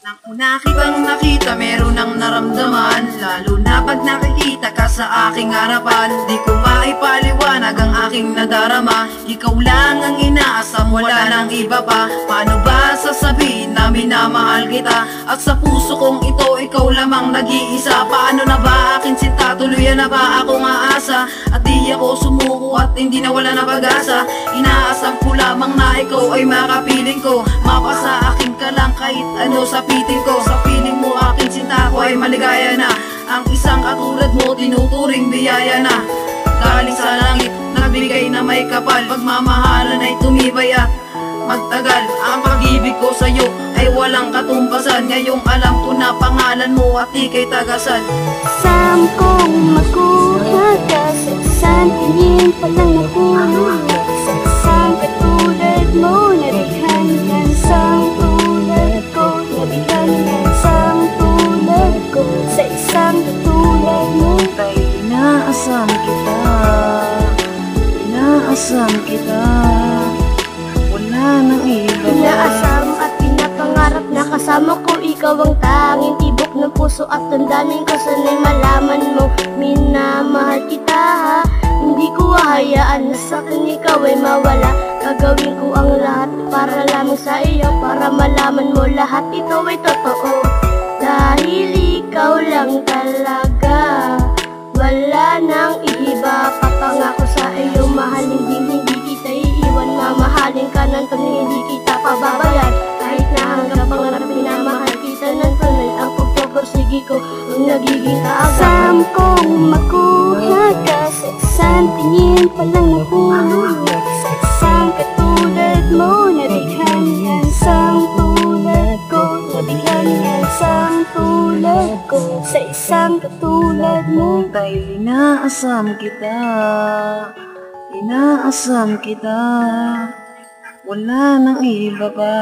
Nang una kitang nakita, meron ang naramdaman, lalo na pag nakikita ka sa aking harapan. Di ko maipaliwanag ang aking nadarama, ikaw lang ang inaasam, wala nang iba pa. Paano ba sasabihin na minamahal kita, at sa puso kong ito, ikaw lamang nag-iisa? Paano na ba akin sinta, tuluyan na ba akong aasa, at di ako sumuko at hindi na wala na pag-asa? Inaasam ko lamang na ikaw ay makapiling ko, mapasa akin ka lang kahit ano sa piling ko. Sa piling mo aking sinta ko ay maligaya na, ang isang katulad mo tinuturing biyaya na. Galing sa langit, nagbigay na may kapal, pagmamahalan ay tumibay at magtagal. Ang pag-ibig ko sa'yo ay walang katumpasan, ngayong alam ko na pangalan mo at ika'y tagasan. Saan kong makuha ka, sa isang tingin palang nakuha, sa isang katulad mo nabighan ka, isang tulad ko nabighan ka, isang tulad ko, sa isang katulad mo. Tay, inaasam kita, inaasam kita, wala nang iba. Inaasam at pinapangarap na kasama ko, ikaw ang tanging tibok ng puso at damdamin ko. Sana'y malaman mo, minamahal kita. Hindi ko hahayaan na sa akin ikaw ay mawala. Gagawin ko ang lahat para lamang sa iyo, para malaman mo lahat ito ay totoo. Dahil ikaw lang talaga, wala nang iba. Papangako sa iyo, mahal, hindi kita iiwan. Mamahalin ka ng tunay, hindi kita pababayaan. Kahit na hanggang pangarap, minamahal kita ng tunay. Ang pagpupursige ko, ang nagiging kaagad. Saan kong makuha ka, sa isang tingin palang nahulog, sa isang katulad mo nabighan ka, isang tulad ko nabighan ka, isang tulad ko, sa isang katulad mo. Tay, inaasam kita, inaasam kita, wala nang iba pa.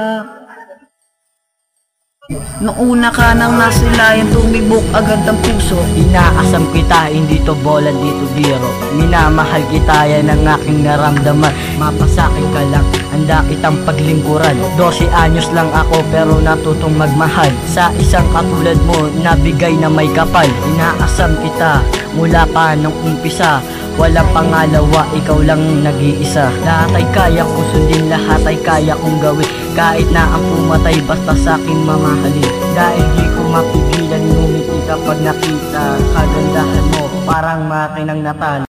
Nung una ka nang nasilayan, tumibok agad ang puso. Inaasam kita, hindi to bola, dito biro. Minamahal kita, yan ang aking naramdaman. Mapasakin ka lang, handa kitang paglingkuran. 12 anyos lang ako pero natutong magmahal. Sa isang katulad mo, nabigay na may kapal. Inaasam kita, mula pa nung umpisa. Walang pangalawa, ikaw lang nag-iisa. Lahat ay kaya kong sundin, lahat ay kaya kong gawin. Kahit na ang pumatay, basta sa'kin mamahalin. Dahil di ko mapigilan, ngumiti kapag nakita kagandahan mo, parang makinang natal.